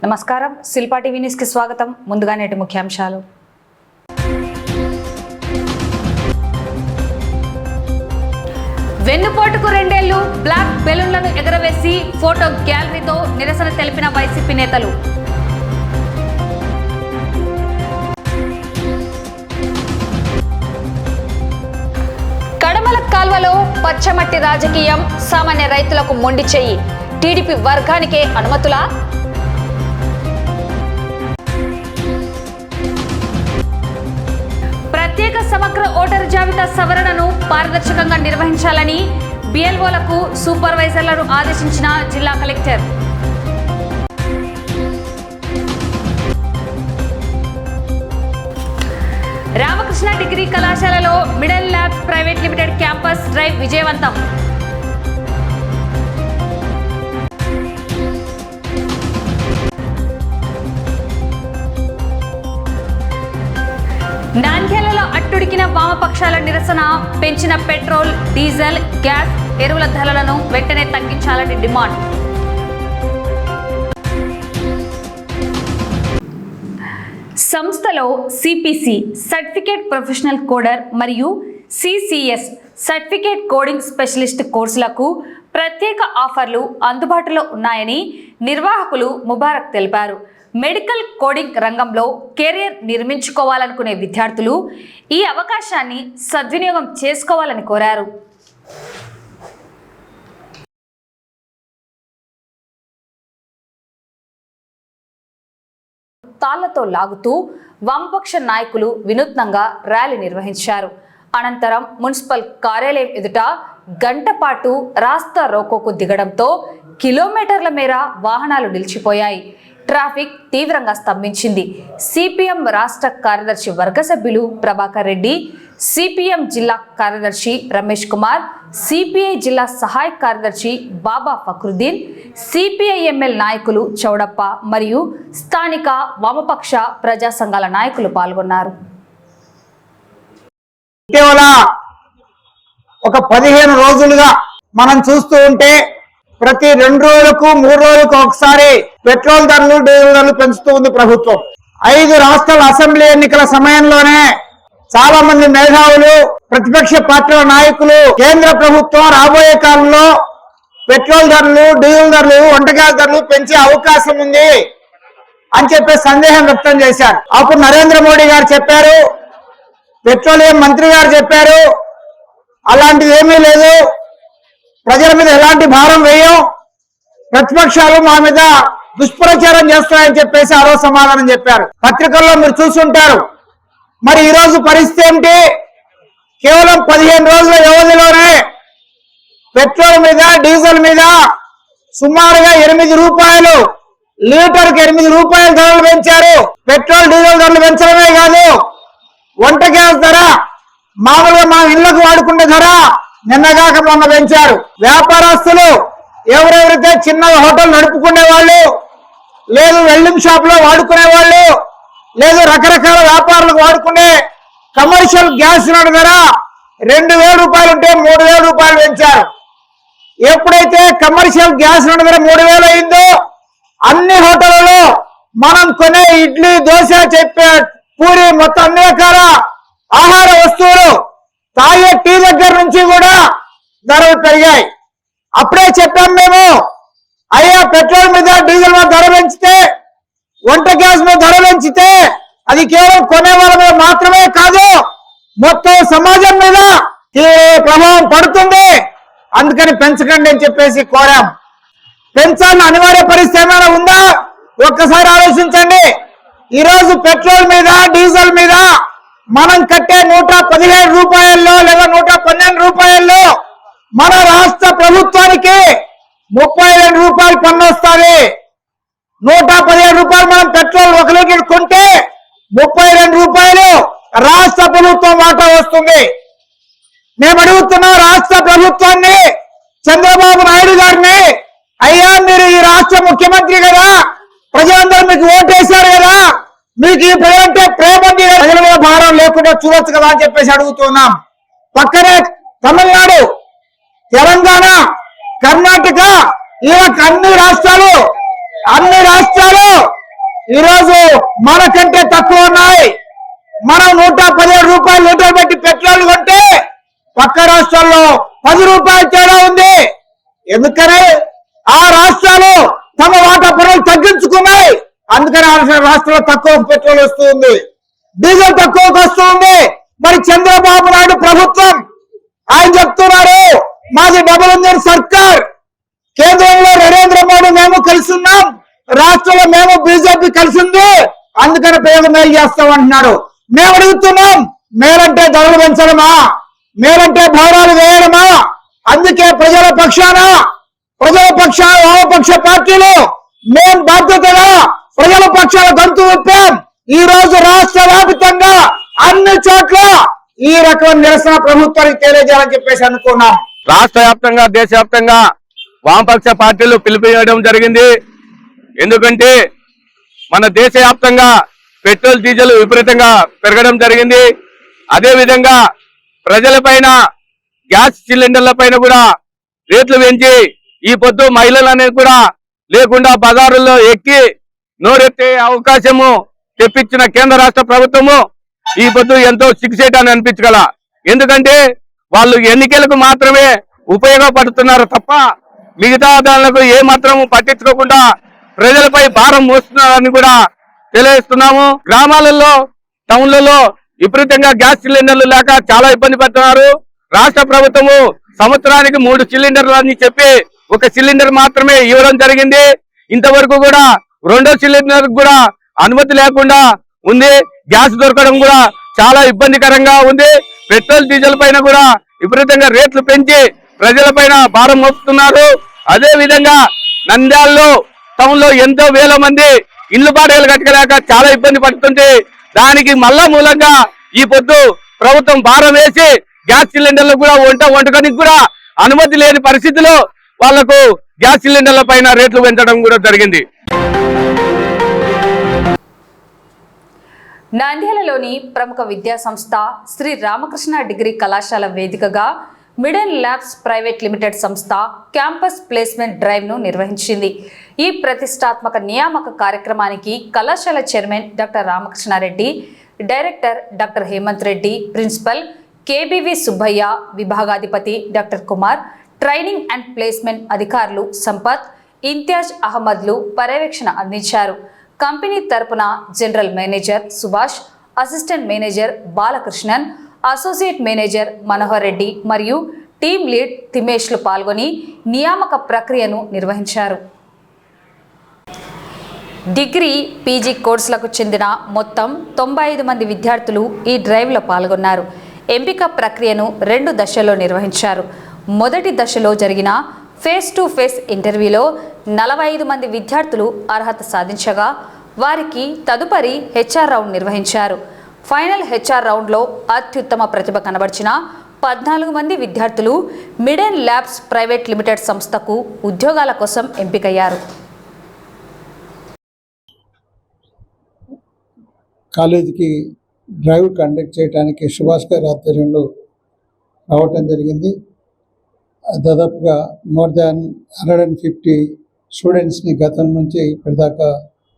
నమస్కారం, Shilpa TV news కి స్వాగతం. ముందుగా నేటి ముఖ్యాంశాలు. వెన్నుపోటుకు 2 ఏళ్లు బ్లాక్ బెలూన్లను ఎగరవేసి ఫోటో గ్యాలరీతో నిరసన తెలిపిన వైసీపీ నేతలు. కడమల కాల్వలో పచ్చమట్టి రాజకీయం, సామాన్య రైతులకు మొండి చెయ్యి, టీడీపీ వర్గానికే అనుమతులా? ప్రత్యేక సమగ్ర ఓటరు జాబితా సవరణను పారదర్శకంగా నిర్వహించాలని బిఎల్ఓలకు సూపర్వైజర్లను ఆదేశించిన జిల్లా కలెక్టర్. రామకృష్ణ డిగ్రీ కళాశాలలో middle labs private limited campus drive విజయవంతం. నాంద్యాలలో అట్టుడికిన వామపక్షాల నిరసన, పెంచిన పెట్రోల్, డీజిల్, గ్యాస్, ఎరువుల ధరలను వెంటనే తగ్గించాలని డిమాండ్. సంస్థలో సిపిసి సర్టిఫికేట్ ప్రొఫెషనల్ కోడర్ మరియు సిసిఎస్ సర్టిఫికేట్ కోడింగ్ స్పెషలిస్ట్ కోర్సులకు ప్రత్యేక ఆఫర్లు అందుబాటులో ఉన్నాయని నిర్వాహకులు ముబారక్ తెలిపారు. మెడికల్ కోడింగ్ రంగంలో కెరీర్ నిర్మించుకోవాలనుకునే విద్యార్థులు ఈ అవకాశాన్ని సద్వినియోగం చేసుకోవాలని కోరారు. తాళ్లతో లాగుతూ వామపక్ష నాయకులు వినూత్నంగా ర్యాలీ నిర్వహించారు. అనంతరం మున్సిపల్ కార్యాలయం ఎదుట గంట పాటు రాస్తా రోకోకు దిగడంతో కిలోమీటర్ల మేర వాహనాలు నిలిచిపోయాయి. ట్రాఫిక్ తీవ్రంగా స్తంభించింది. సిపిఎం రాష్ట్ర కార్యదర్శి వర్గ సభ్యులు ప్రభాకర్ రెడ్డి, సిపిఎం జిల్లా కార్యదర్శి రమేష్ కుమార్, సిపిఐ జిల్లా సహాయ కార్యదర్శి బాబా ఫక్రుద్దీన్, సిపిఐఎంఎల్ నాయకులు చౌడప్ప మరియు స్థానిక వామపక్ష ప్రజా సంఘాల నాయకులు పాల్గొన్నారు. ఇటీవల ఒక 15 రోజులుగా మనం చూస్తూ ఉంటే ప్రతి 2 రోజులకు 3 రోజులకు ఒకసారి పెట్రోల్ ధరలు, డీజిల్ ధరలు పెంచుతూ ఉంది ప్రభుత్వం. 5 రాష్ట్రాల అసెంబ్లీ ఎన్నికల సమయంలోనే చాలా మంది మేధావులు, ప్రతిపక్ష పార్టీల నాయకులు కేంద్ర ప్రభుత్వం రాబోయే కాలంలో పెట్రోల్ ధరలు, డీజిల్ ధరలు, వంట గ్యాస్ ధరలు పెంచే అవకాశం ఉంది అని చెప్పి సందేహం వ్యక్తం చేశారు. అప్పుడు నరేంద్ర మోడీ గారు చెప్పారు, పెట్రోలియం మంత్రి గారు చెప్పారు, అలాంటిది ఏమీ లేదు, ప్రజల మీద ఎలాంటి భారం వేయం, ప్రతిపక్షాలు మా మీద దుష్ప్రచారం చేస్తున్నాయని చెప్పేసి ఆ రోజు సమాధానం చెప్పారు. పత్రికల్లో మీరు చూస్తుంటారు. మరి ఈ రోజు పరిస్థితి ఏంటి? కేవలం 15 రోజుల వ్యవధిలోనే పెట్రోల్ మీద, డీజిల్ మీద సుమారుగా 8 రూపాయలు, లీటర్కి 8 రూపాయల ధరలు పెంచారు. పెట్రోల్, డీజిల్ ధరలు పెంచడమే కాదు, వంట గ్యాస్ ధర, మామూలుగా మా ఇళ్లకు వాడుకునే ధర నిన్నగాక మొన్న పెంచారు. వ్యాపారస్తులు ఎవరెవరైతే చిన్న హోటల్ నడుపుకునే వాళ్ళు, లేదు వెల్డింగ్ షాప్ లో వాడుకునే వాళ్ళు, లేదు రకరకాల వ్యాపారులకు వాడుకునే కమర్షియల్ గ్యాస్ ధర 2,000 రూపాయలు ఉంటే 3,000 రూపాయలు పెంచారు. ఎప్పుడైతే కమర్షియల్ గ్యాస్ ధర 3,000 అయిందో అన్ని హోటళ్లలో మనం కొనే ఇడ్లీ, దోశ, చెప్పే పూరి, మొత్తం అన్ని రకాల ఆహార వస్తువులు, తాగే టీ దగ్గర నుంచి కూడా ధరలు పెరిగాయి. అప్పుడే చెప్పాం మేము, అయ్యా పెట్రోల్ మీద, డీజిల్ మీద ధర పెంచితే, వంట గ్యాస్ మీద ధర పెంచితే అది కేవలం కొనే వాళ్ళ మీద మాత్రమే కాదు, మొత్తం సమాజం మీద ప్రభావం పడుతుంది. అందుకని పెంచకండి అని చెప్పేసి కోరాం. పెంచాలని అనివార్య పరిస్థితి ఏమైనా ఉందా? ఒక్కసారి ఆలోచించండి. ఈరోజు పెట్రోల్ మీద, డీజిల్ మీద మనం కట్టే 117 రూపాయల్లో లేదా 112 రూపాయల్లో మన రాష్ట్ర ప్రభుత్వానికి 32 రూపాయలు పన్ను వస్తుంది. 117 రూపాయలు మనం పెట్రోల్ 1 లీటర్ కొంటే 32 రూపాయలు రాష్ట్ర ప్రభుత్వం వాటా వస్తుంది. మేము అడుగుతున్నా రాష్ట్ర ప్రభుత్వాన్ని, చంద్రబాబు నాయుడు గారిని, అయ్యా మీరు ఈ రాష్ట్ర ముఖ్యమంత్రి కదా, ప్రజలందరూ మీకు ఓటేశారు కదా, మీకు ఈ ప్రజలంటే ప్రేమ, ప్రజల మీద భారం లేకుండా చూడొచ్చు కదా అని చెప్పేసి అడుగుతున్నాం. పక్కనే తమిళనాడు, తెలంగాణ, కర్ణాటక, ఇలా అన్ని రాష్ట్రాలు అన్ని రాష్ట్రాలు ఈరోజు మనకంటే తక్కువ ఉన్నాయి. మనం 117 రూపాయలు లీటర్ పెట్టి పెట్రోల్ కొంటే పక్క రాష్ట్రాల్లో 10 రూపాయలు తేడా ఉంది. ఎందుకని ఆ రాష్ట్రాలు తమ వాటా పనులు తగ్గించుకున్నాయి. అందుకని ఆ రాష్ట్రంలో తక్కువ పెట్రోల్ వస్తుంది, డీజిల్ తక్కువకు వస్తుంది. మరి చంద్రబాబు నాయుడు ప్రభుత్వం ఆయన చెప్తున్నారు మాది డబుల్ ఇంజిన్ సర్కార్, కేంద్రంలో నరేంద్ర మోడీ మేము కలిసి ఉన్నాం, రాష్ట్రంలో మేము బీజేపీ కలిసింది, అందుకని పేద మేలు చేస్తామంటున్నాడు. మేము అడుగుతున్నాం, మేలంటే ధరలు పెంచడమా, మేలంటే భారాలు వేయడమా? అందుకే ప్రజల పక్షాన వామపక్ష పార్టీలు మేము బాధ్యతగా ప్రజల పక్షాన గొంతు విప్పాం. ఈ రోజు రాష్ట్ర వ్యాప్తంగా అన్ని చోట్ల ఈ రకమైన నిరసన ప్రభుత్వానికి తెలియజేయాలని చెప్పేసి అనుకున్నాం. రాష్ట్ర వ్యాప్తంగా దేశవ్యాప్తంగా వామపక్ష పార్టీలు పిలుపునివ్వడం జరిగింది. ఎందుకంటే మన దేశవ్యాప్తంగా పెట్రోల్ డీజిల్ విపరీతంగా పెరగడం జరిగింది. అదే విధంగా ప్రజలపైన గ్యాస్ సిలిండర్ల పైన కూడా రేట్లు పెంచి ఈ పొద్దు మహిళలనేది కూడా లేకుండా బజారుల్లో ఎక్కి నోరెత్తే అవకాశము తెప్పించిన కేంద్ర రాష్ట్ర ప్రభుత్వము ఈ పొద్దు ఎంతో సిగ్గుచేటని అనిపించగల. ఎందుకంటే వాళ్ళు ఎన్నికలకు మాత్రమే ఉపయోగపడుతున్నారు తప్ప మిగతా దానిలకు ఏ మాత్రం పట్టించుకోకుండా ప్రజలపై భారం మోస్తున్నారని కూడా తెలియజేస్తున్నాము. గ్రామాలలో టౌన్లలో విపరీతంగా గ్యాస్ సిలిండర్లు లేక చాలా ఇబ్బంది పడుతున్నారు. రాష్ట్ర ప్రభుత్వము సంవత్సరానికి 3 సిలిండర్లు అని చెప్పి 1 సిలిండర్ మాత్రమే ఇవ్వడం జరిగింది. ఇంతవరకు కూడా 2వ సిలిండర్ కూడా అనుమతి లేకుండా ఉంది. గ్యాస్ దొరకడం కూడా చాలా ఇబ్బందికరంగా ఉంది. పెట్రోల్ డీజిల్ పైన కూడా విపరీతంగా రేట్లు పెంచి ప్రజలపైన భారం మోపుతున్నారు. అదే విధంగా నంద్యాలలో టౌన్ లో ఎంతో వేల మంది ఇళ్లు బాటలు కట్టలేక చాలా ఇబ్బంది పడుతుంటే దానికి మళ్ళా మూలంగా ఈ పొద్దు ప్రభుత్వం భారం వేసి గ్యాస్ సిలిండర్లు కూడా వంటకానికి కూడా అనుమతి లేని పరిస్థితిలో వాళ్లకు గ్యాస్ సిలిండర్ల పైన రేట్లు పెంచడం కూడా జరిగింది. నంద్యాలలోని ప్రముఖ విద్యా సంస్థ శ్రీ రామకృష్ణ డిగ్రీ కళాశాల వేదికగా మిడెన్ ల్యాబ్స్ ప్రైవేట్ లిమిటెడ్ సంస్థ క్యాంపస్ ప్లేస్మెంట్ డ్రైవ్ను నిర్వహించింది. ఈ ప్రతిష్టాత్మక నియామక కార్యక్రమానికి కళాశాల chairman doctor Ramakrishnareddy, director doctor Hemanth Reddy, principal KBV Subbaiah, విభాగాధిపతి doctor Kumar, training and placement అధికారులు సంపత్, ఇంతియాజ్ అహ్మద్లు పర్యవేక్షణ అందించారు. కంపెనీ తరపున general manager Subhash, assistant manager Balakrishnan, associate manager Manohar Reddy మరియు టీమ్ లీడ్ తిమేష్లు పాల్గొని నియామక ప్రక్రియను నిర్వహించారు. డిగ్రీ, పీజీ కోర్సులకు చెందిన మొత్తం 95 మంది విద్యార్థులు ఈ డ్రైవ్లో పాల్గొన్నారు. ఎంపిక ప్రక్రియను 2 దశల్లో నిర్వహించారు. మొదటి దశలో జరిగిన ఫేస్ టు ఫేస్ ఇంటర్వ్యూలో 45 మంది విద్యార్థులు అర్హత సాధించగా వారికి తదుపరి హెచ్ఆర్ రౌండ్ నిర్వహించారు. ఫైనల్ హెచ్ఆర్ రౌండ్లో అత్యుత్తమ ప్రతిభ కనబర్చిన 14 మంది విద్యార్థులు మిడెన్ ల్యాబ్స్ ప్రైవేట్ లిమిటెడ్ సంస్థకు ఉద్యోగాల కోసం ఎంపికయ్యారు. కాలేజీకి డ్రైవ్ కండక్ట్ చేయడానికి సుభాష్ గారి ఆధ్వర్యంలో రావటం జరిగింది. దాదాపుగా మోర్ దాన్ 150 స్టూడెంట్స్ని గతం నుంచి ఇప్పటిదాకా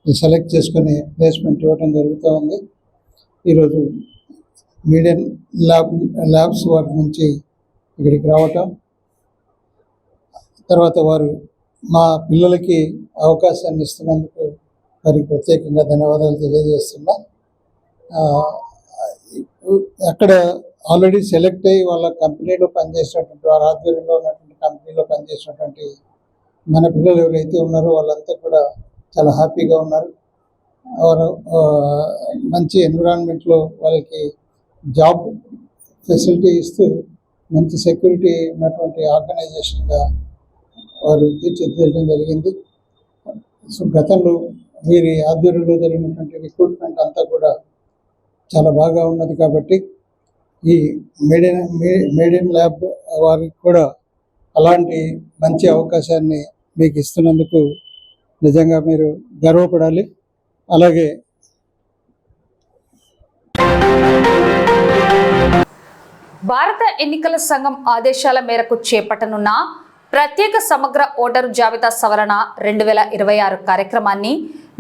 సెలెక్ట్ చేసుకుని ప్లేస్మెంట్ ఇవ్వటం జరుగుతూ ఉంది. ఈరోజు మీడియన్ ల్యాబ్స్ వారి నుంచి ఇక్కడికి రావటం, తర్వాత వారు మా పిల్లలకి అవకాశాన్ని ఇస్తున్నందుకు వారికి ప్రత్యేకంగా ధన్యవాదాలు తెలియజేస్తున్నా. అక్కడ ఆల్రెడీ సెలెక్ట్ అయ్యి వాళ్ళ కంపెనీలో పనిచేసినటువంటి వారి ఆధ్వర్యంలో ఉన్నటువంటి కంపెనీలో పనిచేసినటువంటి మన పిల్లలు ఎవరైతే ఉన్నారో వాళ్ళంతా కూడా చాలా హ్యాపీగా ఉన్నారు. వారు మంచి ఎన్విరాన్మెంట్లో వాళ్ళకి జాబ్ ఫెసిలిటీ ఇస్తూ మంచి సెక్యూరిటీ ఉన్నటువంటి ఆర్గనైజేషన్గా వారు తీర్చిదిద్దడం జరిగింది. సో గతంలో వీరి ఆధ్వర్యంలో జరిగినటువంటి రిక్రూట్మెంట్ అంతా కూడా చాలా బాగా ఉన్నది. కాబట్టి ఈ మీడియం ల్యాబ్ వారికి కూడా అలాంటి మంచి అవకాశాన్ని మీకు ఇస్తున్నందుకు నిజంగా మీరు గర్వపడాలి. అలాగే భారత ఎన్నికల సంఘం ఆదేశాల మేరకు చేపట్టనున్న ప్రత్యేక సమగ్ర ఓటరు జాబితా సవరణ 2026 కార్యక్రమాన్ని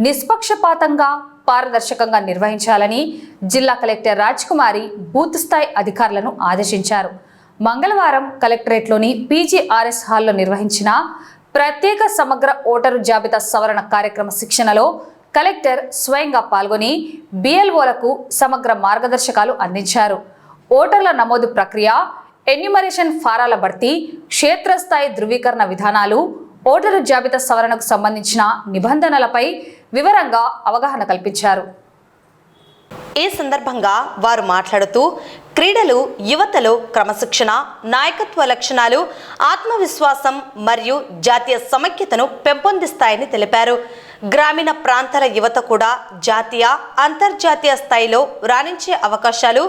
నిష్పక్షపాతంగా పారదర్శకంగా నిర్వహించాలని జిల్లా కలెక్టర్ రాజ్కుమారి బూత్ స్థాయి అధికారులను ఆదేశించారు. మంగళవారం కలెక్టరేట్లోని PGRS హాల్లో నిర్వహించిన ప్రత్యేక సమగ్ర ఓటరు జాబితా సవరణ కార్యక్రమ శిక్షణలో కలెక్టర్ స్వయంగా పాల్గొని BLOలకు సమగ్ర మార్గదర్శకాలు అందించారు. ఓటర్ల నమోదు ప్రక్రియ, ఎన్యూమరేషన్ ఫారాల భర్తీ, క్షేత్రస్థాయి ధృవీకరణ విధానాలు, ఓటరు జాబితా సవరణకు సంబంధించిన నిబంధనలపై వివరంగా అవగాహన కల్పించారు. ఈ సందర్భంగా వారు మాట్లాడుతూ క్రీడలు యువతలో క్రమశిక్షణ, నాయకత్వ లక్షణాలు, ఆత్మవిశ్వాసం మరియు జాతీయ సమైక్యతను పెంపొందిస్తాయని తెలిపారు. గ్రామీణ ప్రాంతాల యువత కూడా జాతీయ, అంతర్జాతీయ స్థాయిలో రాణించే అవకాశాలు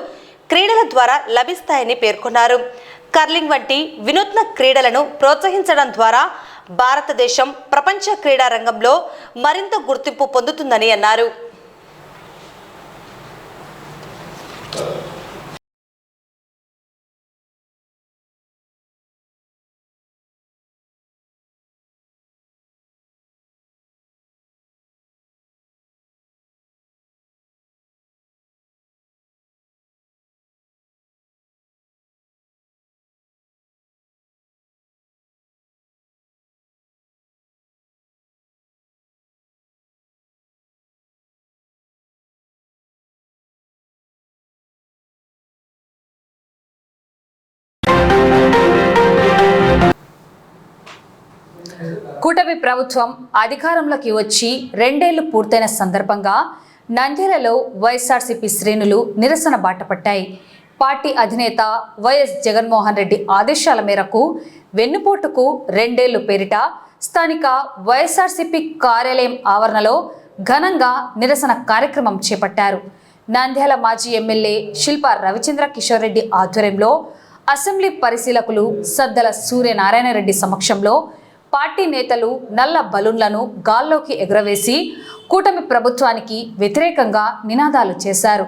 క్రీడల ద్వారా లభిస్తాయని పేర్కొన్నారు. కర్లింగ్ వంటి వినూత్న క్రీడలను ప్రోత్సహించడం ద్వారా భారతదేశం ప్రపంచ క్రీడా రంగంలో మరింత గుర్తింపు పొందుతుందని అన్నారు. కూటమి ప్రభుత్వం అధికారంలోకి వచ్చి 2 ఏళ్లు పూర్తయిన సందర్భంగా నంద్యాలలో వైఎస్ఆర్సీపీ శ్రేణులు నిరసన బాటపట్టాయి. పార్టీ అధినేత వైఎస్ జగన్మోహన్ రెడ్డి ఆదేశాల మేరకు వెన్నుపోటుకు 2 ఏళ్లు పేరిట స్థానిక వైఎస్ఆర్సీపీ కార్యాలయం ఆవరణలో ఘనంగా నిరసన కార్యక్రమం చేపట్టారు. నంద్యాల మాజీ ఎమ్మెల్యే శిల్పా రవిచంద్ర కిషోర్ రెడ్డి ఆధ్వర్యంలో అసెంబ్లీ పరిశీలకులు సద్దల సూర్యనారాయణ రెడ్డి సమక్షంలో పార్టీ నేతలు నల్ల బలూన్లను గాల్లోకి ఎగురవేసి కూటమి ప్రభుత్వానికి వ్యతిరేకంగా నినాదాలు చేశారు.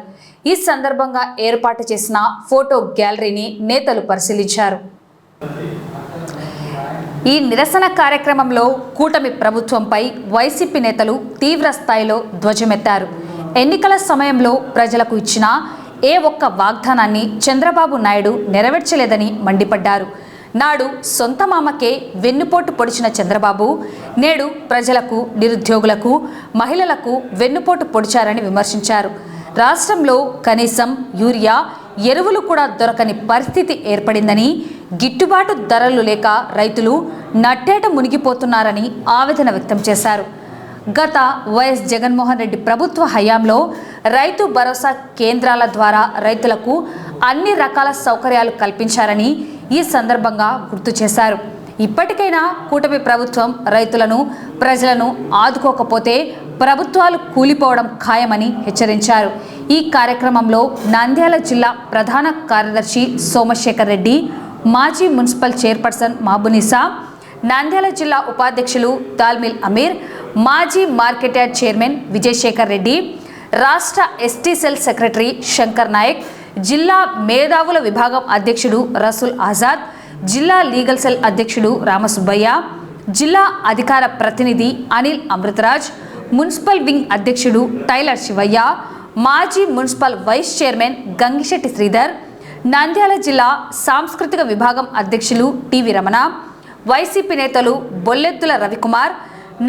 ఈ సందర్భంగా ఏర్పాటు చేసిన ఫోటో గ్యాలరీని నేతలు పరిశీలించారు. ఈ నిరసన కార్యక్రమంలో కూటమి ప్రభుత్వంపై వైసీపీ నేతలు తీవ్ర స్థాయిలో ధ్వజమెత్తారు. ఎన్నికల సమయంలో ప్రజలకు ఇచ్చిన ఏ ఒక్క వాగ్దానాన్ని చంద్రబాబు నాయుడు నెరవేర్చలేదని మండిపడ్డారు. నాడు సొంత మామకే వెన్నుపోటు పొడిచిన చంద్రబాబు నేడు ప్రజలకు, నిరుద్యోగులకు, మహిళలకు వెన్నుపోటు పొడిచారని విమర్శించారు. రాష్ట్రంలో కనీసం యూరియా, ఎరువులు కూడా దొరకని పరిస్థితి ఏర్పడిందని, గిట్టుబాటు ధరలు లేక రైతులు నట్టేట మునిగిపోతున్నారని ఆవేదన వ్యక్తం చేశారు. గత వైఎస్ జగన్మోహన్ రెడ్డి ప్రభుత్వ హయాంలో రైతు భరోసా కేంద్రాల ద్వారా రైతులకు అన్ని రకాల సౌకర్యాలు కల్పించారని ఈ సందర్భంగా గుర్తు చేశారు. ఇప్పటికైనా కూటమి ప్రభుత్వం రైతులను, ప్రజలను ఆదుకోకపోతే ప్రభుత్వాలు కూలిపోవడం ఖాయమని హెచ్చరించారు. ఈ కార్యక్రమంలో నంద్యాల జిల్లా ప్రధాన కార్యదర్శి సోమశేఖర్ రెడ్డి, మాజీ మున్సిపల్ చైర్పర్సన్ మహబూనిసా, నంద్యాల జిల్లా ఉపాధ్యక్షులు దాల్మిల్ అమీర్, మాజీ market yard chairman Vijayasekhar Reddy, రాష్ట్ర ST cell secretary Shankar Naik, జిల్లా మేధావుల విభాగం అధ్యక్షుడు రసూల్ ఆజాద్, జిల్లా లీగల్ సెల్ అధ్యక్షుడు రామసుబ్బయ్య, జిల్లా అధికార ప్రతినిధి అనిల్ అమృతరాజ్, మున్సిపల్ వింగ్ అధ్యక్షుడు టైలర్ శివయ్య, మాజీ municipal vice chairman Gangisetty Sridhar, Nandyal జిల్లా సాంస్కృతిక విభాగం అధ్యక్షులు టివి రమణ, వైసీపీ నేతలు బొల్లెత్తుల రవికుమార్,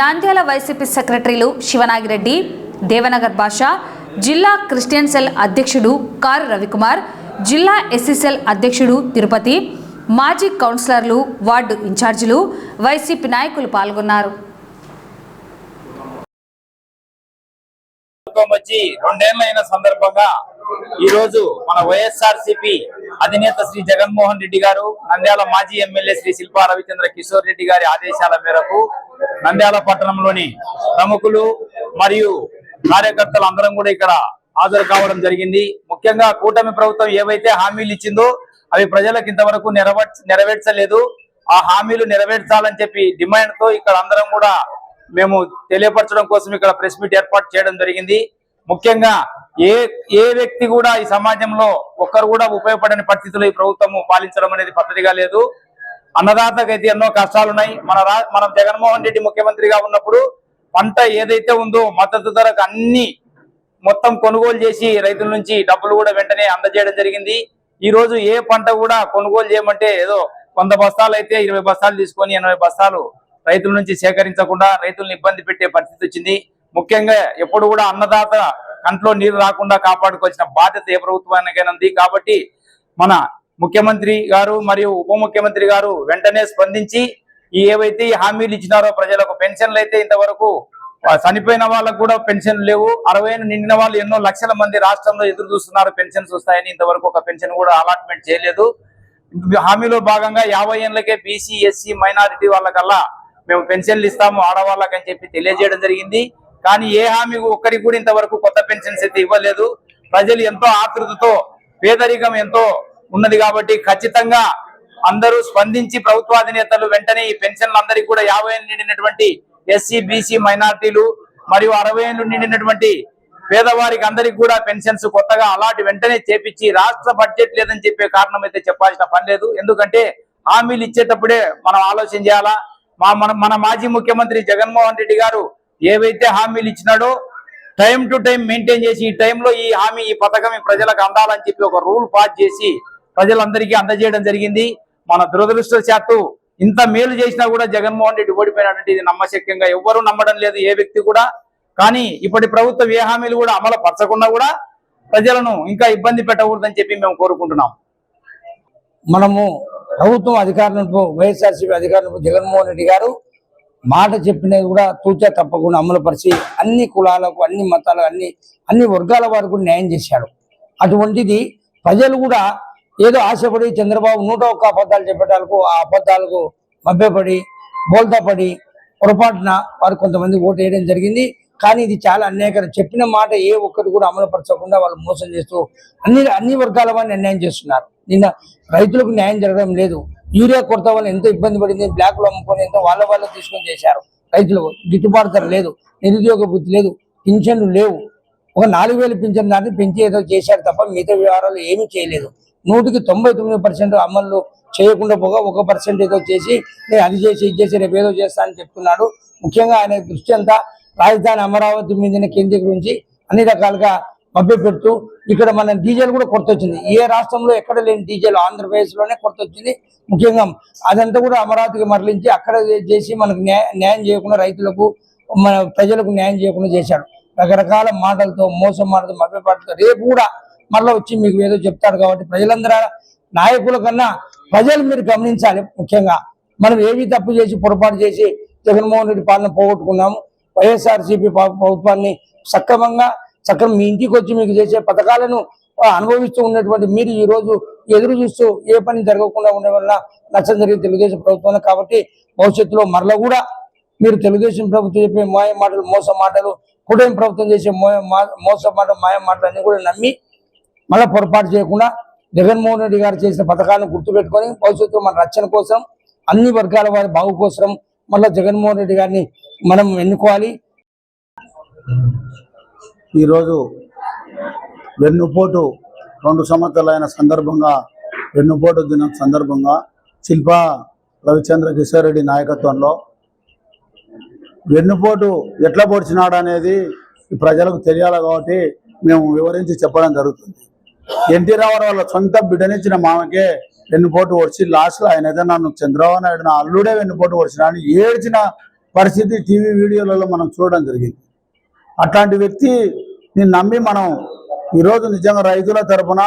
నంద్యాల వైసీపీ సెక్రటరీలు శివనాగిరెడ్డి, దేవనగర్ భాష, జిల్లా క్రిస్టియన్ సెల్ అధ్యక్షుడు కారు రవికుమార్, జిల్లా ఎస్సీ సెల్ అధ్యక్షుడు తిరుపతి, మాజీ కౌన్సిలర్లు, వార్డు ఇన్ఛార్జీలు, వైసీపీ నాయకులు పాల్గొన్నారు. వచ్చి 2 ఏళ్లు అయిన సందర్భంగా ఈ రోజు మన వైఎస్ఆర్సీపీ అధినేత శ్రీ జగన్మోహన్ రెడ్డి గారు, నంద్యాల మాజీ ఎమ్మెల్యే శ్రీ శిల్పా రవిచంద్ర కిషోర్ రెడ్డి గారి ఆదేశాల మేరకు నంద్యాల పట్టణంలోని ప్రముఖులు మరియు కార్యకర్తలు అందరం కూడా ఇక్కడ హాజరు కావడం జరిగింది. ముఖ్యంగా కూటమి ప్రభుత్వం ఏవైతే హామీలు ఇచ్చిందో అవి ప్రజలకు ఇంతవరకు నెరవేర్చలేదు. ఆ హామీలు నెరవేర్చాలని చెప్పి డిమాండ్ తో ఇక్కడ అందరం కూడా మేము తెలియపరచడం కోసం ఇక్కడ ప్రెస్ మీట్ ఏర్పాటు చేయడం జరిగింది. ముఖ్యంగా ఏ వ్యక్తి కూడా ఈ సమాజంలో ఒక్కరు కూడా ఉపయోగపడని పరిస్థితుల్లో ఈ ప్రభుత్వము పాలించడం అనేది పద్ధతిగా లేదు. అన్నదాతకైతే ఎన్నో కష్టాలు ఉన్నాయి. మనం జగన్మోహన్ రెడ్డి ముఖ్యమంత్రిగా ఉన్నప్పుడు పంట ఏదైతే ఉందో మద్దతు ధరకు అన్ని మొత్తం కొనుగోలు చేసి రైతుల నుంచి డబ్బులు కూడా వెంటనే అందజేయడం జరిగింది. ఈ రోజు ఏ పంట కూడా కొనుగోలు చేయమంటే ఏదో 100 బస్తాలు అయితే 20 బస్తాలు తీసుకొని 80 బస్తాలు రైతుల నుంచి సేకరించకుండా రైతులను ఇబ్బంది పెట్టే పరిస్థితి వచ్చింది. ముఖ్యంగా ఎప్పుడు కూడా అన్నదాత కంట్లో నీరు రాకుండా కాపాడుకోవాల్సిన బాధ్యత ఏ ప్రభుత్వానికైనా ఉంది. కాబట్టి మన ముఖ్యమంత్రి గారు మరియు ఉప ముఖ్యమంత్రి గారు వెంటనే స్పందించి ఏవైతే హామీలు ఇచ్చినారో ప్రజలకు పెన్షన్లు అయితే ఇంతవరకు చనిపోయిన వాళ్ళకు కూడా పెన్షన్ లేవు. 60 నిండిన వాళ్ళు ఎన్నో లక్షల మంది రాష్ట్రంలో ఎదురు చూస్తున్నారు పెన్షన్స్ వస్తాయని. ఇంతవరకు ఒక పెన్షన్ కూడా అలాట్మెంట్ చేయలేదు. హామీలో భాగంగా 50 ఏళ్లకే బీసీ ఎస్సీ మైనారిటీ వాళ్ళకల్లా మేము పెన్షన్లు ఇస్తాము ఆడవాళ్ళకి అని చెప్పి తెలియజేయడం జరిగింది. కానీ ఏ హామీ ఒక్కరికి కూడా ఇంతవరకు కొత్త పెన్షన్స్ అయితే ఇవ్వలేదు. ప్రజలు ఎంతో ఆతృతతో పేదరికం ఎంతో ఉన్నది కాబట్టి ఖచ్చితంగా అందరూ స్పందించి ప్రభుత్వాధినేతలు వెంటనే ఈ పెన్షన్లు అందరికీ కూడా 50 ఏళ్ళు నిండినటువంటి ఎస్సీ బీసీ మైనారిటీలు మరియు 60 ఏళ్ళు నిండినటువంటి పేదవారికి అందరికి కూడా పెన్షన్స్ కొత్తగా అలాంటి వెంటనే చేపించి రాష్ట్ర బడ్జెట్ లేదని చెప్పే కారణం అయితే చెప్పాల్సిన పని లేదు. ఎందుకంటే హామీలు ఇచ్చేటప్పుడే మనం ఆలోచన చేయాలా. మన మాజీ ముఖ్యమంత్రి జగన్మోహన్ రెడ్డి గారు ఏవైతే హామీలు ఇచ్చినాడో టైం టు టైం మెయింటైన్ చేసి ఈ టైంలో ఈ హామీ ఈ పథకం ఈ ప్రజలకు అందాలని చెప్పి ఒక రూల్ పాస్ చేసి ప్రజలందరికీ అందజేయడం జరిగింది. మన దురదృష్టవశాత్తు ఇంత మేలు చేసినా కూడా జగన్మోహన్ రెడ్డి ఓడిపోయినటువంటి ఇది నమ్మశక్యంగా ఎవ్వరూ నమ్మడం లేదు, ఏ వ్యక్తి కూడా. కానీ ఇప్పటి ప్రభుత్వం ఏ హామీలు కూడా అమలు పరచకుండా కూడా ప్రజలను ఇంకా ఇబ్బంది పెట్టకూడదని చెప్పి మేము కోరుకుంటున్నాం. మనము ప్రభుత్వం అధికారులకు వైఎస్ఆర్సీపీ అధికారులకు జగన్మోహన్ రెడ్డి గారు మాట చెప్పినది కూడా తూచా తప్పకుండా అమలుపరిచి అన్ని కులాలకు అన్ని మతాలకు అన్ని వర్గాల వారికి న్యాయం చేశాడు. అటువంటిది ప్రజలు కూడా ఏదో ఆశపడి చంద్రబాబు 101 అబద్ధాలు చెప్పేటాలకు ఆ అబద్ధాలకు మభ్యపడి బోల్తా పడి పొరపాటున వారు కొంతమంది ఓటు వేయడం జరిగింది. కానీ ఇది చాలా అన్యాయకరం. చెప్పిన మాట ఏ ఒక్కటి కూడా అమలుపరచకుండా వాళ్ళు మోసం చేస్తూ అన్ని వర్గాల వారిని అన్యాయం చేస్తున్నారు. నిన్న రైతులకు న్యాయం జరగడం లేదు. యూరియా కొరత వల్ల ఎంతో ఇబ్బంది పడింది. బ్లాక్లో అమ్ముకొని ఎంతో వాళ్ళ తీసుకొని చేశారు. రైతులకు గిట్టుబాటు ధర లేదు, నిరుద్యోగ వృత్తి లేదు, పింఛన్లు లేవు. ఒక 4000 పింఛన్ దాన్ని పెంచి ఏదో చేశారు తప్ప మిగతా వ్యవహారాలు ఏమీ చేయలేదు. 99% అమలు చేయకుండా పోగా 1% ఏదో చేసి నేను అది చేసి ఇది చేసి రేపు ఏదో చేస్తా అని చెప్తున్నాడు. ముఖ్యంగా ఆయన దృష్టి అంతా రాజధాని అమరావతి మీద కేంద్రీకరించి అన్ని రకాలుగా మభ్య పెడుతూ ఇక్కడ మన డీజిల్ కూడా కొరత వచ్చింది. ఏ రాష్ట్రంలో ఎక్కడ లేని డీజిల్ ఆంధ్రప్రదేశ్ లోనే కొరత వచ్చింది. ముఖ్యంగా అదంతా కూడా అమరావతికి మరలించి అక్కడ చేసి మనకు న్యాయం చేయకుండా రైతులకు మన ప్రజలకు న్యాయం చేయకుండా చేశాడు. రకరకాల మాటలతో మోసం మాటలతో మభ్యపాటుతో రేపు కూడా మరలా వచ్చి మీకు ఏదో చెప్తారు. కాబట్టి ప్రజలందరూ నాయకుల కన్నా ప్రజలు మీరు గమనించాలి. ముఖ్యంగా మనం ఏవి తప్పు చేసి పొరపాటు చేసి జగన్మోహన్ రెడ్డి పాలన పోగొట్టుకున్నాము. వైఎస్ఆర్సీపీ ప్రభుత్వాన్ని సక్రమంగా మీ ఇంటికి వచ్చి మీకు చేసే పథకాలను అనుభవిస్తూ ఉన్నటువంటి మీరు ఈ రోజు ఎదురు చూస్తూ ఏ పని జరగకుండా ఉండే వల్ల నష్టం జరిగే తెలుగుదేశం ప్రభుత్వం. కాబట్టి భవిష్యత్తులో మరలా కూడా మీరు తెలుగుదేశం ప్రభుత్వం చెప్పే మాయ మాటలు మోస మాటలు కూటమి ప్రభుత్వం చేసే మోస మాట మాయ మాటలు అన్ని కూడా నమ్మి మళ్ళీ పొరపాటు చేయకుండా జగన్మోహన్ రెడ్డి గారు చేసిన పథకాలను గుర్తుపెట్టుకొని భవిష్యత్తులో మన రక్షణ కోసం అన్ని వర్గాల వారి బాగు కోసం మళ్ళీ జగన్మోహన్ రెడ్డి గారిని మనం ఎన్నుకోవాలి. ఈరోజు వెన్నుపోటు 2 సంవత్సరాలైన సందర్భంగా వెన్నుపోటు దినం సందర్భంగా శిల్పా రవిచంద్ర కిషోర్ రెడ్డి నాయకత్వంలో వెన్నుపోటు ఎట్లా పొడిచినాడు అనేది ప్రజలకు తెలియాలి. కాబట్టి మేము వివరించి చెప్పడం జరుగుతుంది. ఎన్టీ రామారావు వాళ్ళ సొంత బిడ్డనిచ్చిన మామకే వెన్నుపోటు ఓడిచి లాస్ట్లో ఆయన ఏదో నన్ను చంద్రబాబు నాయుడు నా అల్లుడే వెన్నుపోటు ఓడిచిన అని ఏడ్చిన పరిస్థితి టీవీ వీడియోలలో మనం చూడడం జరిగింది. అట్లాంటి వ్యక్తి నేను నమ్మి మనం ఈరోజు నిజంగా రైతుల తరఫున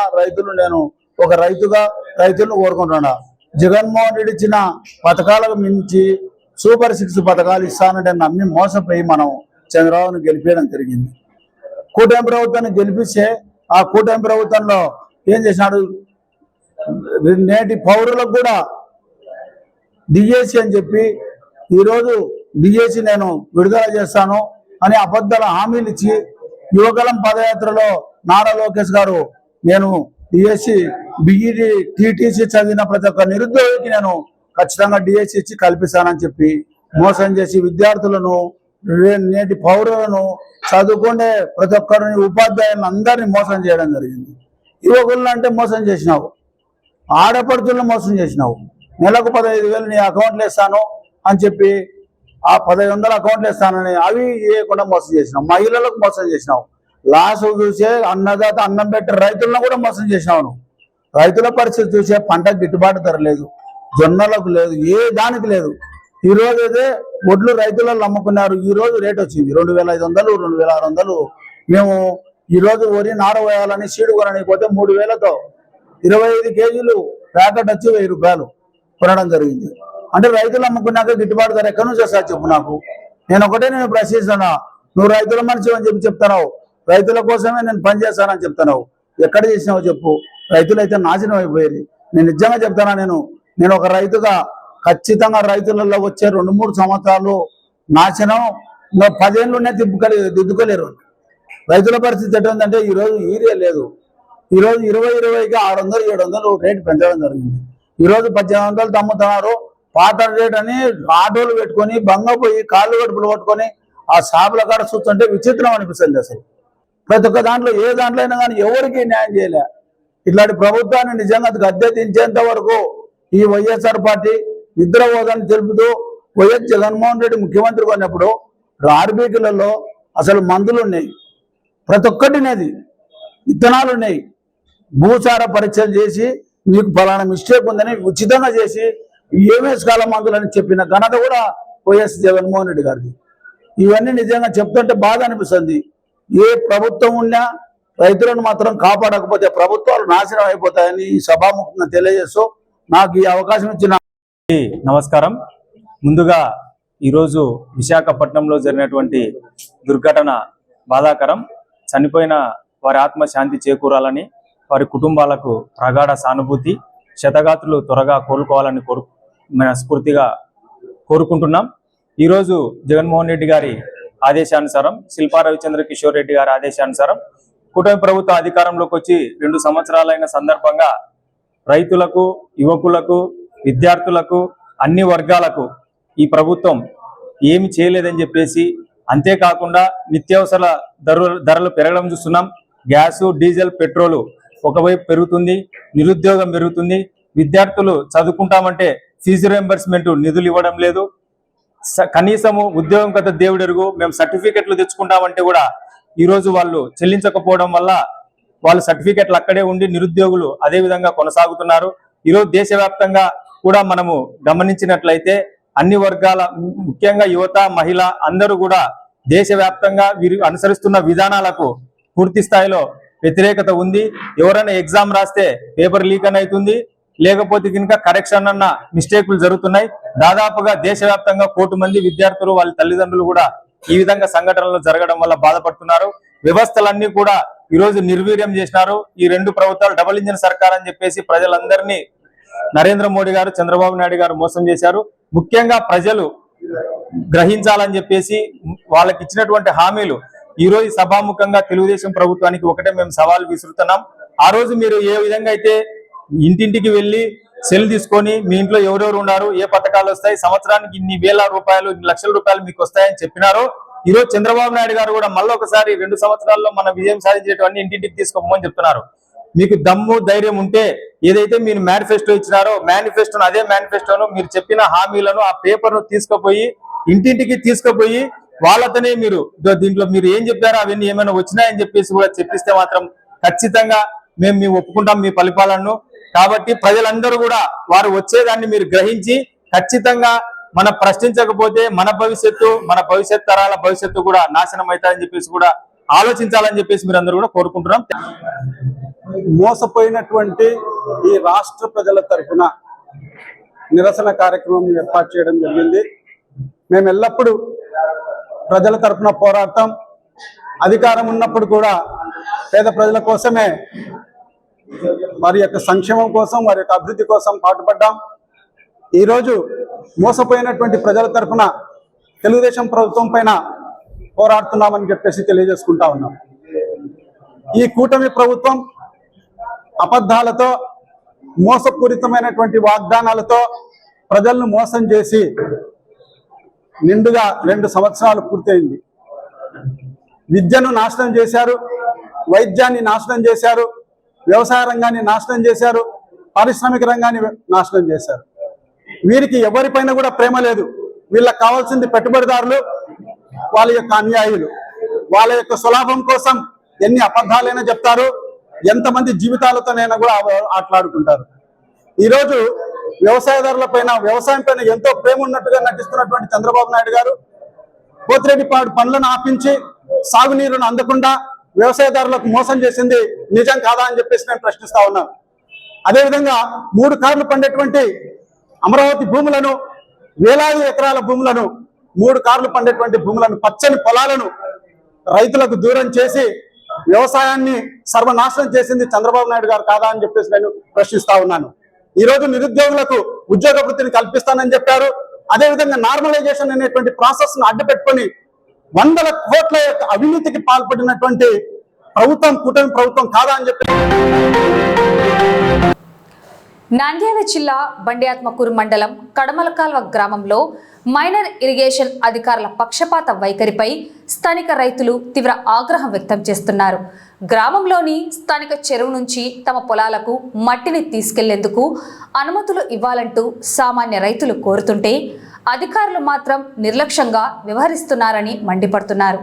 నేను ఒక రైతుగా రైతులను కోరుకుంటున్నా. జగన్మోహన్ రెడ్డి ఇచ్చిన పథకాలకు మించి సూపర్ 6 పథకాలు ఇస్తానంటే నమ్మి మోసపోయి మనం చంద్రబాబును గెలిపేయడం జరిగింది. కూటమి ప్రభుత్వాన్ని గెలిపిస్తే ఆ కూటమి ప్రభుత్వంలో ఏం చేసినాడు, నేటి పౌరులకు కూడా డిఎస్సి అని చెప్పి ఈరోజు డిఎస్సి నేను విడుదల చేస్తాను అని అబద్ధాల హామీలు ఇచ్చి యువగలం పదయాత్రలో నారా లోకేష్ గారు నేను డిఎస్సి బిఈడి టీటీసీ చదివిన ప్రతి ఒక్క నిరుద్యోగికి నేను ఖచ్చితంగా డిఎస్సి ఇచ్చి కల్పిస్తానని చెప్పి మోసం చేసి విద్యార్థులను నేటి పౌరులను చదువుకునే ప్రతి ఒక్కరిని ఉపాధ్యాయులను అందరినీ మోసం చేయడం జరిగింది. యువకులను అంటే మోసం చేసినావు, ఆడపడుతులను మోసం చేసినావు, నెలకు 15,000 నీ అకౌంట్లో వేస్తాను అని చెప్పి ఆ 1,500 అకౌంట్లు ఇస్తానని అవి ఇవ్వకుండా మోసం చేసినావు. మహిళలకు మోసం చేసినావు. లాస్ చూసే అన్నదాత అన్నం పెట్టే రైతులను కూడా మోసం చేసినావు నువ్వు. రైతుల పరిస్థితి చూసే పంటకు గిట్టుబాటు ధర లేదు, జొన్నలకు లేదు, ఏ దానికి లేదు. ఈ రోజు అయితే ఒడ్లు రైతులలో అమ్ముకున్నారు. ఈ రోజు రేట్ వచ్చింది 2,500, 2,600. మేము ఈ రోజు వరి నార వేయాలని సీడు కొనకపోతే 3,000తో 25 కేజీలు ప్యాకెట్ వచ్చి 1,000 రూపాయలు కొనడం జరిగింది. అంటే రైతులు అమ్ముకున్నాక గిట్టుబాటు ధర ఎక్కడి నుంచి వస్తా చెప్పు నాకు. నేను ప్రశ్నిస్తున్నా, నువ్వు రైతుల మనిషి అని చెప్పి చెప్తున్నావు, రైతుల కోసమే నేను పనిచేస్తానని చెప్తున్నావు. ఎక్కడ చేసినావు చెప్పు. రైతులైతే నాశనం అయిపోయేది. నేను నిజంగా చెప్తానా, నేను ఒక రైతుగా ఖచ్చితంగా రైతులలో వచ్చే 2-3 సంవత్సరాలు నాశనం 10 ఏళ్ళునే దిద్దుకోలేరు. రైతుల పరిస్థితి ఎట్టుందంటే ఈరోజు యూరియా లేదు. ఈరోజు 2020కి 600-700 రేటు పెంచడం జరిగింది. ఈరోజు 1800 అమ్ముతున్నారు. పాత రేట్ అని ఆటోలు పెట్టుకొని బంగపోయి కాళ్ళు గడుపులు పట్టుకొని ఆ షాపుల కాడ చూస్తుంటే విచిత్రం అనిపిస్తుంది. అసలు ప్రతి ఒక్క దాంట్లో ఏ దాంట్లో అయినా కానీ ఎవరికి న్యాయం చేయలే. ఇట్లాంటి ప్రభుత్వాన్ని నిజంగా గద్దె దించేంత వరకు ఈ వైఎస్ఆర్ పార్టీ నిద్రపోదని తెలుపుతూ వైఎస్ జగన్మోహన్ రెడ్డి ముఖ్యమంత్రి కొన్నప్పుడు ఆర్బీటీలలో అసలు మందులు ఉన్నాయి, ప్రతి ఒక్కటినేది విత్తనాలు ఉన్నాయి. భూసార పరీక్షలు చేసి మీకు ఫలానా మిస్టేక్ ఉందని ఉచితంగా చేసి ఏమేస్ కాల మందులు అని చెప్పిన ఘనత కూడా వైఎస్ జగన్మోహన్ రెడ్డి గారిది. ఇవన్నీ నిజంగా చెప్తుంటే బాధ అనిపిస్తుంది. ఏ ప్రభుత్వం ఉన్నా రైతులను మాత్రం కాపాడకపోతే ప్రభుత్వాలు నాశనం అయిపోతాయని సభాముఖంగా తెలియజేస్తూ నాకు ఈ అవకాశం ఇచ్చిన నమస్కారం. ముందుగా ఈరోజు విశాఖపట్నంలో జరిగినటువంటి దుర్ఘటన బాధాకరం. చనిపోయిన వారి ఆత్మ శాంతి చేకూరాలని, వారి కుటుంబాలకు ప్రగాఢ సానుభూతి, శతగాత్రులు త్వరగా కోలుకోవాలని స్ఫూర్తిగా కోరుకుంటున్నాం. ఈరోజు జగన్మోహన్ రెడ్డి గారి ఆదేశానుసారం, శిల్పా రవిచంద్ర కిషోర్ రెడ్డి గారి ఆదేశానుసారం కూటమి ప్రభుత్వం అధికారంలోకి వచ్చి 2 సంవత్సరాలైన సందర్భంగా రైతులకు, యువకులకు, విద్యార్థులకు, అన్ని వర్గాలకు ఈ ప్రభుత్వం ఏమి చేయలేదని చెప్పేసి, అంతేకాకుండా నిత్యావసర ధరలు పెరగడం చూస్తున్నాం. గ్యాసు, డీజిల్, పెట్రోలు ఒకవైపు పెరుగుతుంది, నిరుద్యోగం పెరుగుతుంది. విద్యార్థులు చదువుకుంటామంటే ఫీజు రియంబర్స్మెంట్ నిధులు ఇవ్వడం లేదు. కనీసము ఉద్యోగం కథ దేవుడెరుగు, మేము సర్టిఫికెట్లు తెచ్చుకుంటామంటే కూడా ఈరోజు వాళ్ళు చెల్లించకపోవడం వల్ల వాళ్ళ సర్టిఫికెట్లు అక్కడే ఉండి నిరుద్యోగులు అదే విధంగా కొనసాగుతున్నారు. ఈరోజు దేశవ్యాప్తంగా కూడా మనము గమనించినట్లయితే అన్ని వర్గాల, ముఖ్యంగా యువత, మహిళ అందరూ కూడా దేశవ్యాప్తంగా వీరు అనుసరిస్తున్న విధానాలకు పూర్తి స్థాయిలో వ్యతిరేకత ఉంది. ఎవరైనా ఎగ్జామ్ రాస్తే పేపర్ లీక్ అని అవుతుంది, లేకపోతే కనుక కరెక్షన్ అన్న మిస్టేక్లు జరుగుతున్నాయి. దాదాపుగా దేశవ్యాప్తంగా 1 కోటి మంది విద్యార్థులు, వాళ్ళ తల్లిదండ్రులు కూడా ఈ విధంగా సంఘటనలు జరగడం వల్ల బాధపడుతున్నారు. వ్యవస్థలన్నీ కూడా ఈరోజు నిర్వీర్యం చేసినారు. ఈ 2 ప్రభుత్వాలు డబుల్ ఇంజిన్ సర్కార్ అని చెప్పేసి ప్రజలందరినీ నరేంద్ర మోడీ గారు, చంద్రబాబు నాయుడు గారు మోసం చేశారు. ముఖ్యంగా ప్రజలు గ్రహించాలని చెప్పేసి వాళ్ళకి ఇచ్చినటువంటి హామీలు ఈ రోజు సభాముఖంగా తెలుగుదేశం ప్రభుత్వానికి ఒకటే మేము సవాల్ విసురుతున్నాం. ఆ రోజు మీరు ఏ విధంగా అయితే ఇంటింటికి వెళ్ళి సెల్ తీసుకొని మీ ఇంట్లో ఎవరెవరు ఉన్నారు, ఏ పథకాలు వస్తాయి, సంవత్సరానికి ఇన్ని వేల రూపాయలు, ఇన్ని లక్షల రూపాయలు మీకు వస్తాయని చెప్పినారో, ఈ రోజు చంద్రబాబు నాయుడు గారు కూడా మళ్ళీ ఒకసారి 2 సంవత్సరాల్లో మన విజయం సాధించేటువంటి ఇంటింటికి తీసుకోమని చెప్తున్నారు. మీకు దమ్ము, ధైర్యం ఉంటే ఏదైతే మీరు మేనిఫెస్టో ఇచ్చినారో మేనిఫెస్టోను, అదే మేనిఫెస్టోను, మీరు చెప్పిన హామీలను, ఆ పేపర్ ను తీసుకుపోయి ఇంటింటికి తీసుకుపోయి వాళ్ళతోనే మీరు దీంట్లో మీరు ఏం చెప్పారో అవన్నీ ఏమైనా వచ్చినాయని చెప్పేసి కూడా చెప్పిస్తే మాత్రం ఖచ్చితంగా మేము ఒప్పుకుంటాం మీ పరిపాలనను. కాబట్టి ప్రజలందరూ కూడా వారు వచ్చేదాన్ని మీరు గ్రహించి ఖచ్చితంగా మనం ప్రశ్నించకపోతే మన భవిష్యత్ తరాల భవిష్యత్తు కూడా నాశనం అవుతాయని చెప్పేసి కూడా ఆలోచించాలని చెప్పేసి మీరు అందరూ కూడా కోరుకుంటున్నాం. మోసపోయినటువంటి ఈ రాష్ట్ర ప్రజల తరఫున నిరసన కార్యక్రమం ఏర్పాటు చేయడం జరిగింది. మేము ఎల్లప్పుడూ ప్రజల తరఫున పోరాడతాం. అధికారం ఉన్నప్పుడు కూడా పేద ప్రజల కోసమే, వారి యొక్క సంక్షేమం కోసం, వారి యొక్క అభివృద్ధి కోసం పాటుపడ్డాం. ఈరోజు మోసపోయినటువంటి ప్రజల తరఫున తెలుగుదేశం ప్రభుత్వం పైన పోరాడుతున్నామని చెప్పేసి తెలియజేసుకుంటా ఉన్నాం. ఈ కూటమి ప్రభుత్వం అబద్ధాలతో, మోసపూరితమైనటువంటి వాగ్దానాలతో ప్రజలను మోసం చేసి నిండుగా 2 సంవత్సరాలు పూర్తయింది. విద్యను నాశనం చేశారు, వైద్యాన్ని నాశనం చేశారు, వ్యవసాయ రంగాన్ని నాశనం చేశారు, పారిశ్రామిక రంగాన్ని నాశనం చేశారు. వీరికి ఎవరిపైన కూడా ప్రేమ లేదు. వీళ్ళకి కావాల్సింది పెట్టుబడిదారులు, వాళ్ళ యొక్క అనుయాయులు. వాళ్ళ యొక్క సులాభం కోసం ఎన్ని అబద్ధాలైనా చెప్తారు, ఎంతమంది జీవితాలతోనైనా కూడా ఆటలాడుకుంటారు. ఈరోజు వ్యవసాయదారుల పైన, వ్యవసాయం పైన ఎంతో ప్రేమ ఉన్నట్టుగా నటిస్తున్నటువంటి చంద్రబాబు నాయుడు గారు పోతిరెడ్డిపాడు పనులను ఆపించి సాగునీరును అందకుండా వ్యవసాయదారులకు మోసం చేసింది నిజం కాదా అని చెప్పేసి నేను ప్రశ్నిస్తా ఉన్నాను. అదేవిధంగా 3 కార్లు పండేటువంటి అమరావతి భూములను, వేలాది ఎకరాల భూములను, 3 కార్లు పండేటువంటి భూములను, పచ్చని పొలాలను రైతులకు దూరం చేసి వ్యవసాయాన్ని సర్వనాశనం చేసింది చంద్రబాబు నాయుడు గారు కాదా అని చెప్పేసి నేను ప్రశ్నిస్తా ఉన్నాను. ఈ రోజు నిరుద్యోగులకు ఉద్యోగ వృత్తిని కల్పిస్తానని చెప్పారు. అదేవిధంగా నార్మలైజేషన్ అనేటువంటి ప్రాసెస్ ను అడ్డుపెట్టుకొని 100 కోట్ల అవినీతికి పాల్పడినటువంటి ప్రభుత్వం కూటమి ప్రభుత్వం కాదా అని చెప్పి. నంద్యాల జిల్లా బండియాత్మకూరు మండలం కడమలకాల్వ గ్రామంలో మైనర్ ఇరిగేషన్ అధికారుల పక్షపాత వైఖరిపై స్థానిక రైతులు తీవ్ర ఆగ్రహం వ్యక్తం చేస్తున్నారు. గ్రామంలోని స్థానిక చెరువు నుంచి తమ పొలాలకు మట్టిని తీసుకెళ్లేందుకు అనుమతులు ఇవ్వాలంటూ సామాన్య రైతులు కోరుతుంటే అధికారులు మాత్రం నిర్లక్ష్యంగా వ్యవహరిస్తున్నారని మండిపడుతున్నారు.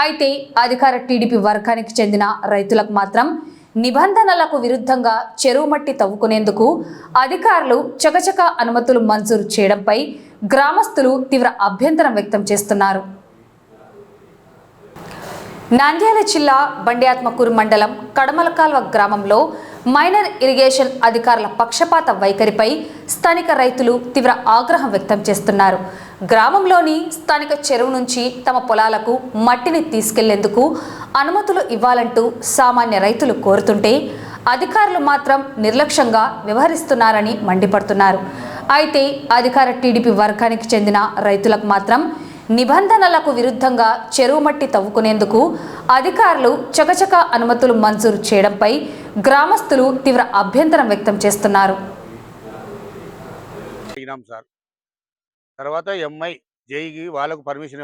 అయితే అధికార టీడీపీ వర్గానికి చెందిన రైతులకు మాత్రం నిబంధనలకు విరుద్ధంగా చెరువు మట్టి తవ్వుకునేందుకు అధికారులు చకచక అనుమతులు మంజూరు చేయడంపై గ్రామస్తులు తీవ్ర అభ్యంతరం వ్యక్తం చేస్తున్నారు. నంద్యాల జిల్లా బండియాత్మకూరు మండలం కడమలకాల్వ గ్రామంలో మైనర్ ఇరిగేషన్ అధికారుల పక్షపాత వైఖరిపై స్థానిక రైతులు తీవ్ర ఆగ్రహం వ్యక్తం చేస్తున్నారు. గ్రామంలోని స్థానిక చెరువు నుంచి తమ పొలాలకు మట్టిని తీసుకెళ్లేందుకు అనుమతులు ఇవ్వాలంటూ సామాన్య రైతులు కోరుతుంటే అధికారులు మాత్రం నిర్లక్ష్యంగా వ్యవహరిస్తున్నారని మండిపడుతున్నారు. అయితే అధికార టీడీపీ వర్గానికి చెందిన రైతులకు మాత్రం నిబంధనలకు విరుద్ధంగా చెరువు మట్టి తవ్వుకునేందుకు అధికారులు చకచక అనుమతులు మంజూరు చేయడంపై గ్రామస్తులు తీవ్ర అభ్యంతరం వ్యక్తం చేస్తున్నారు. తర్వాత ఎంఐ జైకి వాళ్ళకు పర్మిషన్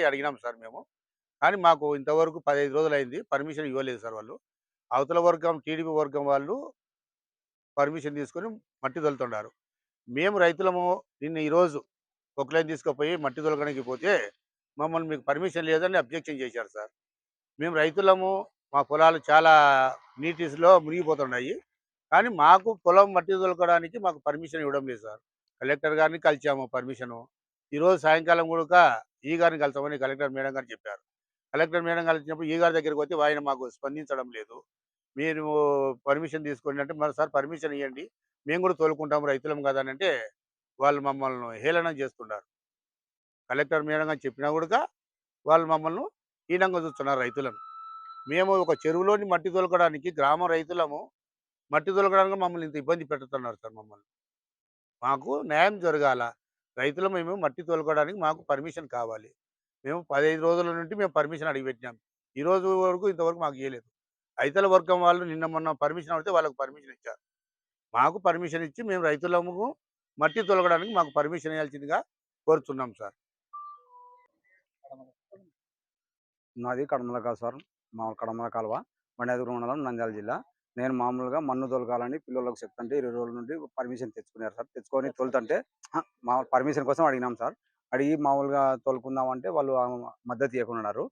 అడిగినాం సార్ మేము. కానీ మాకు ఇంతవరకు 15 రోజులు అయింది, పర్మిషన్ ఇవ్వలేదు సార్. వాళ్ళు అవతల వర్గం టీడీపీ వర్గం వాళ్ళు పర్మిషన్ తీసుకొని మట్టి తొలుతున్నారు. మేము రైతులము నిన్న ఈరోజు పొక్లైన్ తీసుకుపోయి మట్టి తొలగడానికి పోతే మమ్మల్ని మీకు పర్మిషన్ లేదని అబ్జెక్షన్ చేశారు సార్. మేము రైతులము, మా పొలాలు చాలా నీటిలో మునిగిపోతున్నాయి, కానీ మాకు పొలం మట్టి తొలగడానికి మాకు పర్మిషన్ ఇవ్వడం లేదు సార్. కలెక్టర్ గారిని కలిసాము పర్మిషను. ఈరోజు సాయంకాలం కూడా ఈ గారిని కలిసామని కలెక్టర్ మేడం గారు చెప్పారు. కలెక్టర్ మేడం కలిసినప్పుడు ఈ గారి దగ్గరికి వచ్చి ఆయన మాకు స్పందించడం లేదు. మీరు పర్మిషన్ తీసుకోండి అంటే, మరి సార్ పర్మిషన్ ఇవ్వండి, మేము కూడా తోలుకుంటాము రైతులం కదా అని అంటే వాళ్ళు మమ్మల్ని హేళన చేస్తున్నారు. కలెక్టర్ మేడం గారు చెప్పినా కూడా వాళ్ళు మమ్మల్ని హీనంగా చూస్తున్నారు రైతులను. మేము ఒక చెరువులోని మట్టి తొలగడానికి, గ్రామ రైతులము మట్టి తొలగడానికి మమ్మల్ని ఇంత ఇబ్బంది పెడుతున్నారు సార్. మాకు న్యాయం జరగాల. రైతులు మేము మట్టి తోలుకోవడానికి మాకు పర్మిషన్ కావాలి. మేము 15 రోజుల నుండి మేము పర్మిషన్ అడిగి పెట్టినాం. ఈ రోజు వరకు ఇంతవరకు మాకు ఇవ్వలేదు. రైతుల వర్గం వాళ్ళు నిన్న మొన్న పర్మిషన్ అడిగితే వాళ్ళకు పర్మిషన్ ఇచ్చారు. మాకు పర్మిషన్ ఇచ్చి మేము రైతులకు మట్టి తొలగడానికి మాకు పర్మిషన్ ఇవ్వాల్సిందిగా కోరుతున్నాం సార్. నాది కడమలకాల్వ సార్, మా కడమలకాల్వ బండియాత్మకూరు మండలం నంద్యాల జిల్లా. నేను మామూలుగా మన్ను తోలకాలని పిల్లలకు చెప్తుంటే 20 రోజుల నుండి పర్మిషన్ తెచ్చుకున్నారు సార్. తెచ్చుకొని తోలుతుంటే మా పర్మిషన్ కోసం అడిగినాం సార్. అడిగి మామూలుగా తోలుకుందామంటే వాళ్ళు మద్దతు ఇవ్వకున్నారు.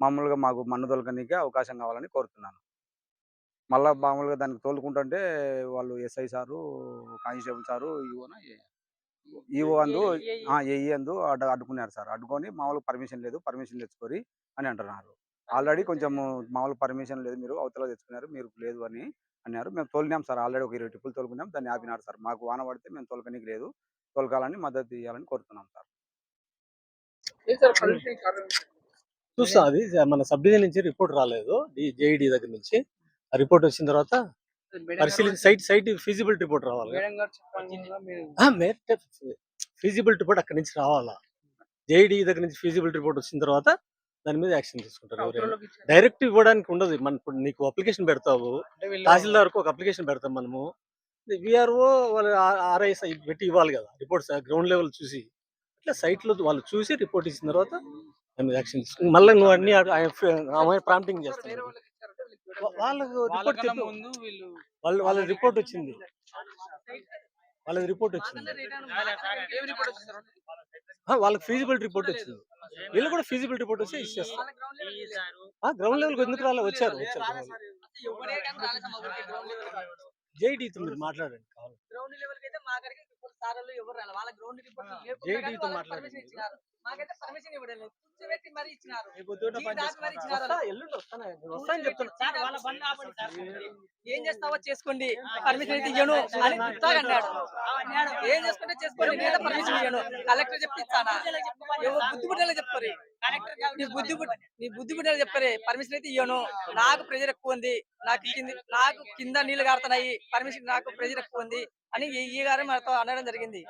మామూలుగా మాకు మన్ను తోలకనీకే అవకాశం కావాలని కోరుతున్నాను. మళ్ళీ మామూలుగా దానికి తోలుకుంటుంటే వాళ్ళు SI sir, constable sir, EO అందు ఏఈ అందు అడ్డుకున్నారు సార్. అడ్డుకొని మామూలుగా పర్మిషన్ లేదు, పర్మిషన్ తెచ్చుకోరి అని అంటున్నారు. ఆల్రెడీ కొంచెం మామూలు పర్మిషన్ లేదు, మీరు అవతల తెచ్చుకున్నారు, మీరు లేదు అని అన్నారు. మేము తోలినాం సార్, ఆల్రెడీ ఒక 20 ట్రిప్పులు తోలుకున్నాం. దాన్ని ఆపినారు సార్. మాకు వాన పడితే మేము తోలకనీకి లేదు, తోలకాలని మద్దతు ఇవ్వాలని కోరుతున్నాం సార్. చూస్తా, అది మన సబ్ డివిజన్ నుంచి రిపోర్ట్ రాలేదు, జేఈడి దగ్గర నుంచి. ఆ రిపోర్ట్ వచ్చిన తర్వాత పరిశీలించి సైట్ ఫీజిబిలిటీ రిపోర్ట్ రావాలి. ఫీజిబిలిటీ రిపోర్ట్ అక్కడి నుంచి రావాలా. జేఈడి దగ్గర నుంచి ఫీజిబిలిటీ రిపోర్ట్ వచ్చిన తర్వాత దాని మీద యాక్షన్ తీసుకుంటారు. డైరెక్ట్ ఇవ్వడానికి ఉండదు. మన ఇప్పుడు నీకు అప్లికేషన్ పెడతావు, తహసీల్దార్కు ఒక అప్లికేషన్ పెడతాం మనము. విఆర్ఓ వాళ్ళు ఆర్ఐఎస్ పెట్టి ఇవ్వాలి కదా రిపోర్ట్స్, గ్రౌండ్ లెవెల్ చూసి. అట్లా సైట్లో వాళ్ళు చూసి రిపోర్ట్ ఇచ్చిన తర్వాత దాని మీద యాక్షన్ తీసుకుంటాం. మళ్ళీ నువ్వు అన్ని ప్రాంప్టింగ్ చేస్తాను. వాళ్ళకు రిపోర్ట్ వాళ్ళ రిపోర్ట్ వచ్చింది. వాళ్ళది రిపోర్ట్ వచ్చింది. వాళ్ళకి ఫీజిబిలిటీ రిపోర్ట్ వచ్చింది. వీళ్ళు కూడా ఫీజిబిలిటీ రిపోర్ట్ వచ్చి ఇచ్చేస్తారు. గ్రౌండ్ లెవెల్ ఎందుకు రాలే? వచ్చారు. జేడీతో మీరు మాట్లాడండి. జేడీతో మాట్లాడండి. ఏం చేస్తావో చేసుకోండి, పర్మిషన్ అయితే ఇయ్యను అని అన్నాడు. ఏం చేసుకుంటే చేసుకోండి, నేనే పర్మిషన్ ఇయ్యను. కలెక్టర్ చెప్పి ఇస్తానా? బుద్ధి బుడ్డలే చెప్తారు. నీ బుద్ధి బుడ్డలు చెప్తారు. పర్మిషన్ అయితే ఇయ్యను, నాకు ప్రెజర్ ఎక్కువ ఉంది, నాకు కింద నీళ్లు కారుతున్నాయి, పర్మిషన్ నాకు ప్రెజర్ ఎక్కువ ఉంది అని ఈ గారు మనతో అనడం జరిగింది.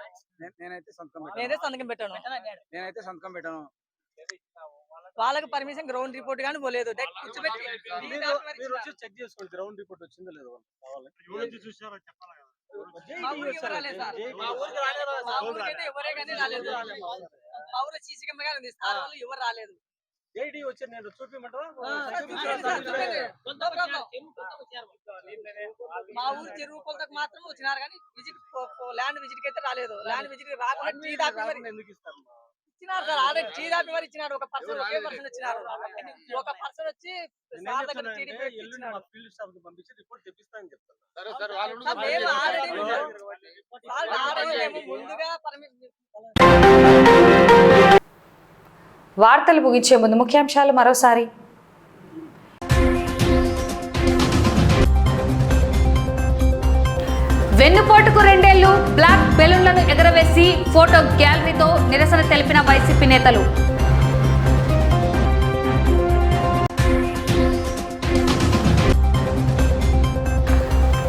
నేనే సంతకం పెట్టాను. వాళ్ళకి పర్మిషన్ గ్రౌండ్ రిపోర్ట్ గానీ పోలేదు. చెక్ చేసుకోండి గ్రౌండ్ రిపోర్ట్ వచ్చిందో లేదో. ఎవరే కానీ రాలేదు. పౌర సీసీ కెమెరా ఉంది, ఎవరు రాలేదు. జేడీ వచ్చి నేను చూపిమంటారా? మా ఊరు చెరువు కొలతకు మాత్రం వచ్చినారు కానీ ల్యాండ్ విజిట్ కి అయితే రాలేదు. ల్యాండ్ విజిట్ రాకుండా టీ దాపి ఎందుకు ఇస్తారు? ఇచ్చినారు సార్. ఆల్రెడీ టీ దాపి మరి ఇచ్చినారు. ఒకే పర్సన్ వచ్చినారు. ఒక పర్సన్ వచ్చి ఫీల్డ్ స్టాఫ్ కి పంపించి రిపోర్ట్ తెప్పిస్తానని చెప్తాను. ముందుగా పర్మిషన్. వార్తలు ముగించే ముందు ముఖ్యాంశాలు మరోసారి. వెన్నుపోటుకు 2 ఏళ్లు, బ్లాక్ బెలూన్లను ఎగరవేసి ఫోటో గ్యాలరీతో నిరసన తెలిపిన వైసీపీ నేతలు.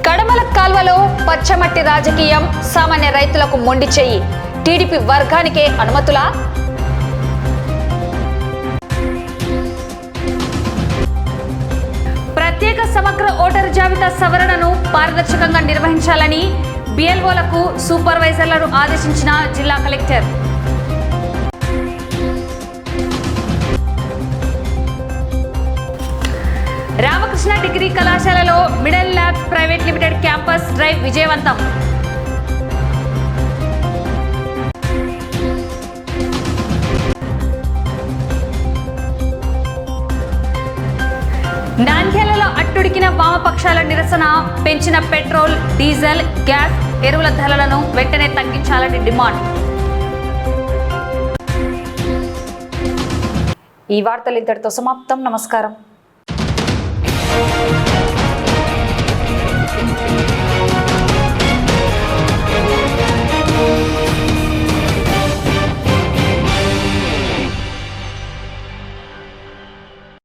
కడమల కాల్వలో పచ్చమట్టి రాజకీయం, సామాన్య రైతులకు మొండి చెయ్యి, టీడీపీ వర్గానికే అనుమతులా? ప్రత్యేక సమగ్ర ఓటరు జాబితా సవరణను పారదర్శకంగా నిర్వహించాలని బిఎల్ఓలకు సూపర్వైజర్లను ఆదేశించిన జిల్లా కలెక్టర్. రామకృష్ణ డిగ్రీ కళాశాలలో middle labs private limited campus drive విజయవంతం. నంద్యాలలో అట్టుడికిన వామపక్షాల నిరసన, పెంచిన పెట్రోల్, డీజిల్, గ్యాస్, ఎరువుల ధరలను వెంటనే తగ్గించాలని డిమాండ్. ఈ వార్తలు ఇంతటితో సమాప్తం. నమస్కారం.